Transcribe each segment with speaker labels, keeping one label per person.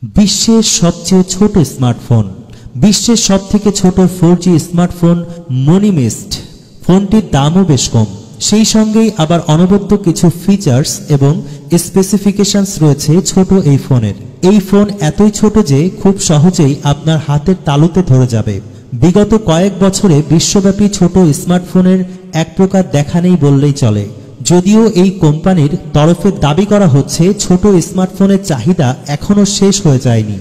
Speaker 1: বিশ্বের সবচেয়ে ছোট স্মার্টফোন, বিশ্বের সবথেকে ছোট 4G স্মার্টফোন মনিমিস্ট। ফোনটির দামও বেশ কম, সেই সঙ্গেই আবার অনবদ্য কিছু ফিচার্স এবং স্পেসিফিকেশনস রয়েছে ছোট এই ফোনের। এই ফোন এতই ছোট যে খুব সহজেই আপনার হাতের তালুতে ধরে যাবে। বিগত কয়েক বছরে বিশ্বব্যাপী ছোট স্মার্টফোনের এক প্রকার দেখা নেই বললেই চলে। যদিও এই কোম্পানির তরফে দাবি করা হচ্ছে ছোট স্মার্টফোনের চাহিদা এখনও শেষ হয়ে যায়নি।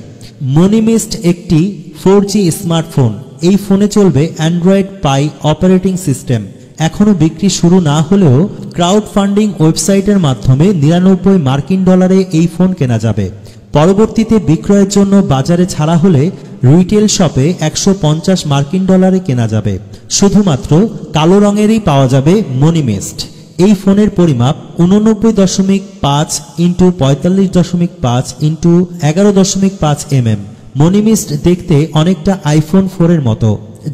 Speaker 1: মনিমিস্ট একটি 4G স্মার্টফোন। এই ফোনে চলবে অ্যান্ড্রয়েড পাই অপারেটিং সিস্টেম। এখনও বিক্রি শুরু না হলেও ক্রাউড ফান্ডিং ওয়েবসাইটের মাধ্যমে 99 মার্কিন ডলারে এই ফোন কেনা যাবে। পরবর্তীতে বিক্রয়ের জন্য বাজারে ছাড়া হলে রিটেল শপে 150 মার্কিন ডলারে কেনা যাবে। শুধুমাত্র কালো রঙেরই পাওয়া যাবে মনিমিস্ট। এই ফোনের পরিমাপ 89.5 × 45.5 × 11.5 mm। মনিমিস্ট দেখতে অনেকটা আইফোন 4 এর মতো।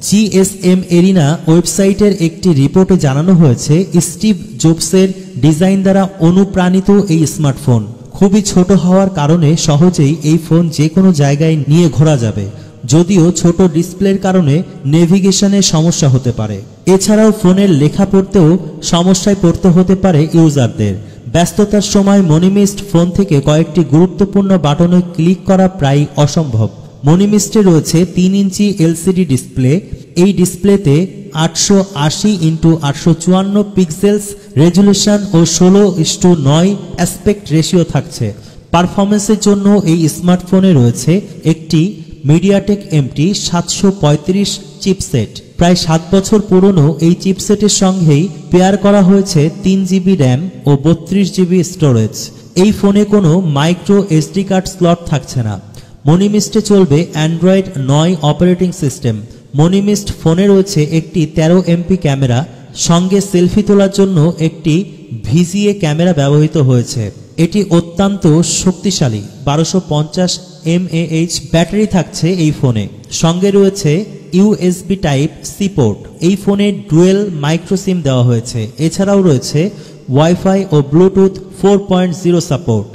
Speaker 1: জিএসএম এরিনা ওয়েবসাইটের একটি রিপোর্টে জানানো হয়েছে, স্টিভ জবসের ডিজাইন দ্বারা অনুপ্রাণিত এই স্মার্টফোন খুবই ছোট হওয়ার কারণে সহজেই এই ফোন যে কোনো জায়গায় নিয়ে ঘোরা যাবে। যদিও ছোট ডিসপ্লের কারণে নেভিগেশনে সমস্যা হতে পারে। এছাড়াও ফোনের লেখা পড়তেও সমস্যায় পড়তে হতে পারে ইউজারদের। ব্যস্ততার সময় মনিমিস্ট ফোন থেকে কয়েকটি গুরুত্বপূর্ণ বাটনে ক্লিক করা প্রায় অসম্ভব। মনিমিস্টে রয়েছে 3 ইঞ্চি এলসিডি ডিসপ্লে। এই ডিসপ্লেতে 880 × 854 পিক্সেলস রেজুলেশন ও 16:9 অ্যাসপেক্ট রেশিও থাকছে। পারফরমেন্সের জন্য এই স্মার্টফোনে রয়েছে একটি মিডিয়াটেক MT 735 চিপসেট। প্রায় 7 বছর পুরনো এই চিপসেটের সঙ্গেই পেয়ার করা হয়েছে 3 GB র্যাম ও 32 GB স্টোরেজ। এই ফোনে কোনো মাইক্রো SD কার্ড স্লট থাকছে না। মনিমিস্টে চলবে অ্যান্ড্রয়েড 9 অপারেটিং সিস্টেম। মনিমিস্ট ফোনে রয়েছে একটি 13 MP ক্যামেরা, সঙ্গে সেলফি তোলার জন্য একটি VGA ক্যামেরা ব্যবহৃত হয়েছে। এটি অত্যন্ত শক্তিশালী 1250 mAh ব্যাটারি থাকছে এই ফোনে। সঙ্গে রয়েছে USB Type-C পোর্ট। এই ফোনে ডুয়েল মাইক্রো সিম দেওয়া হয়েছে। এছাড়াও রয়েছে ওয়াইফাই ও ব্লুটুথ 4.0 সাপোর্ট।